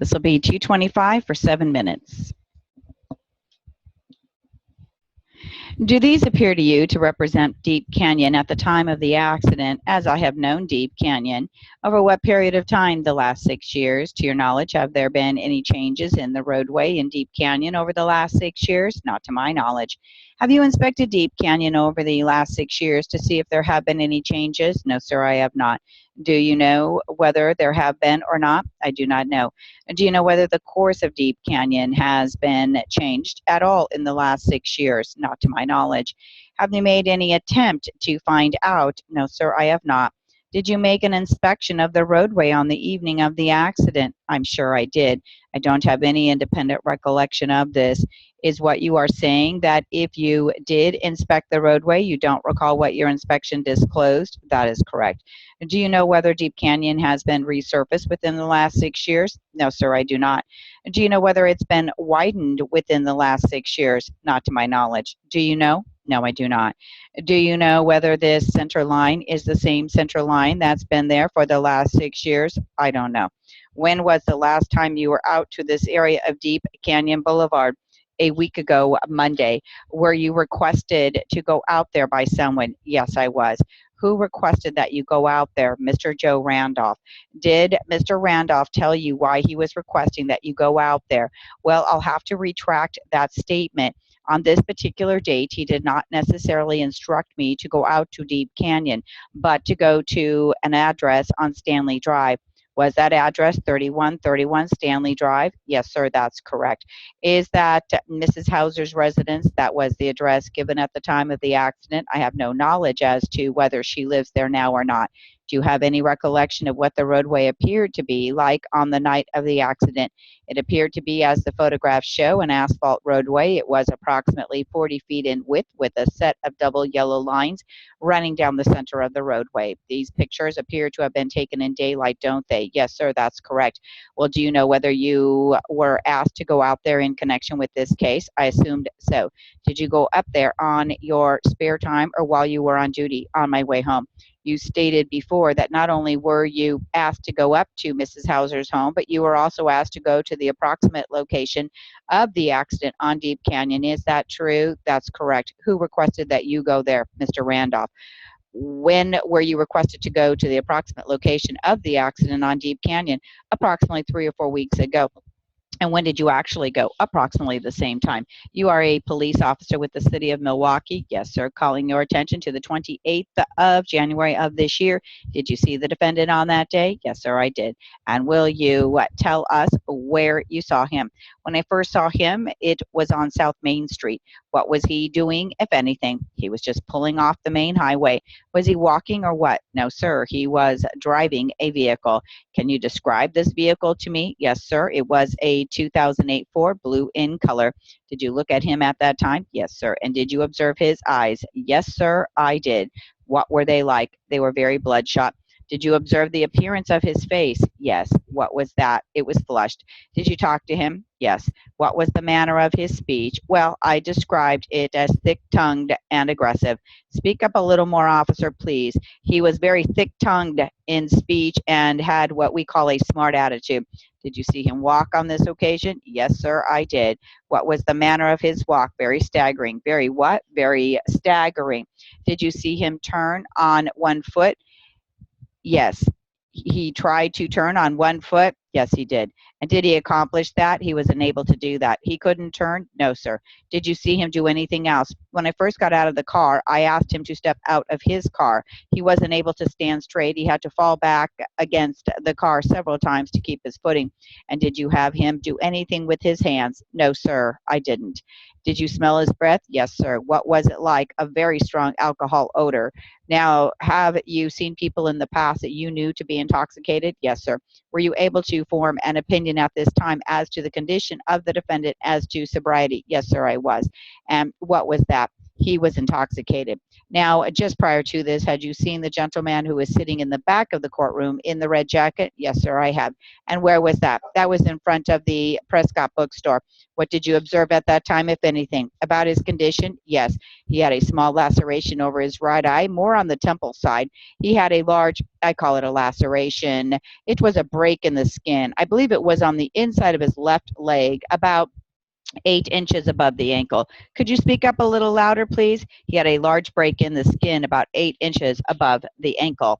This will be 225 for 7 minutes. Do these appear to you to represent Deep Canyon at the time of the accident, as I have known Deep Canyon? Over what period of time, the last 6 years? To your knowledge, have there been any changes in the roadway in Deep Canyon over the last 6 years? Not to my knowledge. Have you inspected Deep Canyon over the last 6 years to see if there have been any changes? No, sir, I have not. Do you know whether there have been or not? I do not know. Do you know whether the course of Deep Canyon has been changed at all in the last 6 years? Not to my knowledge. Have you made any attempt to find out? No, sir, I have not. Did you make an inspection of the roadway on the evening of the accident? I'm sure I did. I don't have any independent recollection of this. Is what you are saying that if you did inspect the roadway, you don't recall what your inspection disclosed? That is correct. Do you know whether Deep Canyon has been resurfaced within the last 6 years? No, sir, I do not. Do you know whether it's been widened within the last 6 years? Not to my knowledge. Do you know? No, I do not. Do you know whether this center line is the same center line that's been there for the last 6 years? I don't know. When was the last time you were out to this area of Deep Canyon Boulevard? A week ago, Monday. Were you requested to go out there by someone? Yes, I was. Who requested that you go out there? Mr. Joe Randolph. Did Mr. Randolph tell you why he was requesting that you go out there? Well, I'll have to retract that statement. On this particular date, he did not necessarily instruct me to go out to Deep Canyon, but to go to an address on Stanley Drive. Was that address 3131 Stanley Drive? Yes, sir, that's correct. Is that Mrs. Hauser's residence? That was the address given at the time of the accident. I have no knowledge as to whether she lives there now or not. Do you have any recollection of what the roadway appeared to be like on the night of the accident? It appeared to be, as the photographs show, an asphalt roadway. It was approximately 40 feet in width with a set of double yellow lines running down the center of the roadway. These pictures appear to have been taken in daylight, don't they? Yes, sir, that's correct. Well, do you know whether you were asked to go out there in connection with this case? I assumed so. Did you go up there on your spare time or while you were on duty? On my way home. You stated before that not only were you asked to go up to Mrs. Hauser's home, but you were also asked to go to the approximate location of the accident on Deep Canyon. Is that true? That's correct. Who requested that you go there? Mr. Randolph. When were you requested to go to the approximate location of the accident on Deep Canyon? Approximately 3 or 4 weeks ago. And when did you actually go? Approximately the same time. You are a police officer with the city of Milwaukee. Yes, sir. Calling your attention to the 28th of January of this year. Did you see the defendant on that day? Yes, sir, I did. And will you tell us where you saw him? When I first saw him, it was on South Main Street. What was he doing, if anything? He was just pulling off the main highway. Was he walking or what? No, sir. He was driving a vehicle. Can you describe this vehicle to me? Yes, sir. It was a 2008 Ford, blue in color. Did you look at him at that time? Yes, sir. And did you observe his eyes? Yes, sir, I did. What were they like? They were very bloodshot. Did you observe the appearance of his face? Yes. What was that? It was flushed. Did you talk to him? Yes. What was the manner of his speech? Well, I described it as thick-tongued and aggressive. Speak up a little more, officer, please. He was very thick-tongued in speech and had what we call a smart attitude. Did you see him walk on this occasion? Yes, sir, I did. What was the manner of his walk? Very staggering. Very what? Very staggering. Did you see him turn on one foot? Yes. He tried to turn on one foot. Yes, he did. And did he accomplish that? He was unable to do that. He couldn't turn? No, sir. Did you see him do anything else? When I first got out of the car, I asked him to step out of his car. He wasn't able to stand straight. He had to fall back against the car several times to keep his footing. And did you have him do anything with his hands? No, sir, I didn't. Did you smell his breath? Yes, sir. What was it like? A very strong alcohol odor. Now, have you seen people in the past that you knew to be intoxicated? Yes, sir. Were you able to form an opinion at this time as to the condition of the defendant as to sobriety? Yes, sir, I was. And what was that? He was intoxicated. Now, just prior to this, had you seen the gentleman who was sitting in the back of the courtroom in the red jacket? Yes, sir, I have. And where was that? That was in front of the Prescott bookstore. What did you observe at that time, if anything? About his condition? Yes, he had a small laceration over his right eye, more on the temple side. He had a large, I call it a laceration. It was a break in the skin. I believe it was on the inside of his left leg, about 8 inches above the ankle. Could you speak up a little louder, please? He had a large break in the skin about 8 inches above the ankle.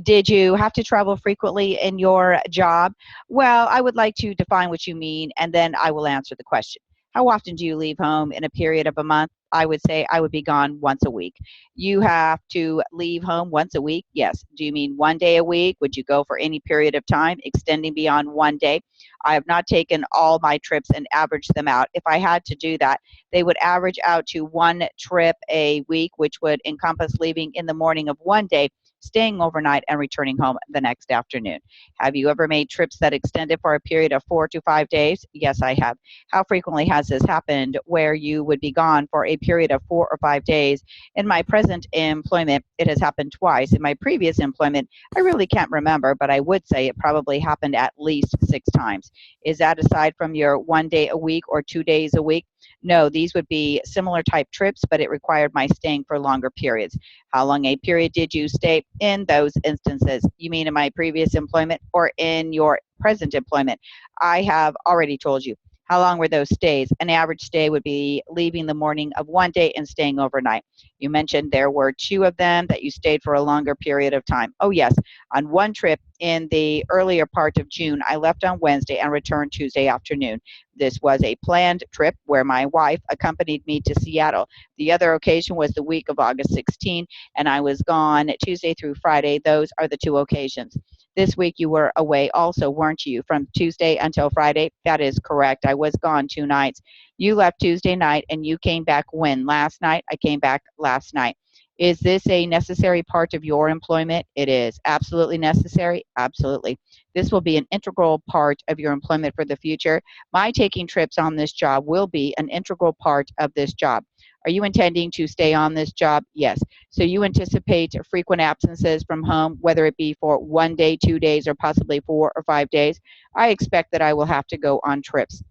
Did you have to travel frequently in your job? Well, I would like to define what you mean, and then I will answer the question. How often do you leave home in a period of a month? I would say I would be gone once a week. You have to leave home once a week? Yes. Do you mean one day a week? Would you go for any period of time extending beyond one day? I have not taken all my trips and averaged them out. If I had to do that, they would average out to one trip a week, which would encompass leaving in the morning of one day, staying overnight, and returning home the next afternoon. Have you ever made trips that extended for a period of 4 to 5 days? Yes, I have. How frequently has this happened where you would be gone for a period of 4 or 5 days? In my present employment, it has happened twice. In my previous employment, I really can't remember, but I would say it probably happened at least 6 times. Is that aside from your one day a week or 2 days a week? No, these would be similar type trips, but it required my staying for longer periods. How long a period did you stay in those instances? You mean in my previous employment or in your present employment? I have already told you. How long were those stays? An average stay would be leaving the morning of one day and staying overnight. You mentioned there were two of them that you stayed for a longer period of time. Oh, yes. On one trip in the earlier part of June, I left on Wednesday and returned Tuesday afternoon. This was a planned trip where my wife accompanied me to Seattle. The other occasion was the week of August 16, and I was gone Tuesday through Friday. Those are the two occasions. This week you were away also, weren't you, from Tuesday until Friday? That is correct. I was gone 2 nights. You left Tuesday night and you came back when? Last night? I came back last night. Is this a necessary part of your employment? It is. Absolutely necessary? Absolutely. This will be an integral part of your employment for the future. My taking trips on this job will be an integral part of this job. Are you intending to stay on this job? Yes. So you anticipate frequent absences from home, whether it be for one day, 2 days, or possibly 4 or 5 days? I expect that I will have to go on trips.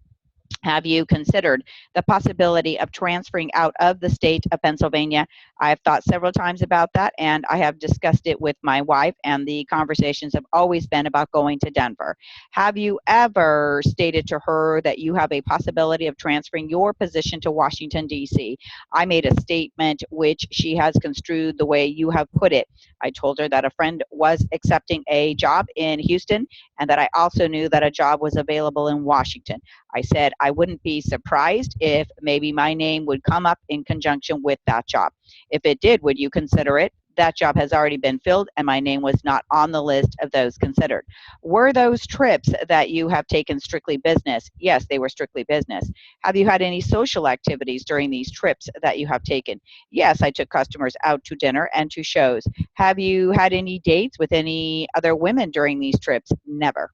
Have you considered the possibility of transferring out of the state of Pennsylvania? I've thought several times about that, and I have discussed it with my wife, and the conversations have always been about going to Denver. Have you ever stated to her that you have a possibility of transferring your position to Washington, D.C.? I made a statement which she has construed the way you have put it. I told her that a friend was accepting a job in Houston and that I also knew that a job was available in Washington. I said I wouldn't be surprised if maybe my name would come up in conjunction with that job. If it did, would you consider it? That job has already been filled and my name was not on the list of those considered. Were those trips that you have taken strictly business? Yes, they were strictly business. Have you had any social activities during these trips that you have taken? Yes, I took customers out to dinner and to shows. Have you had any dates with any other women during these trips? Never.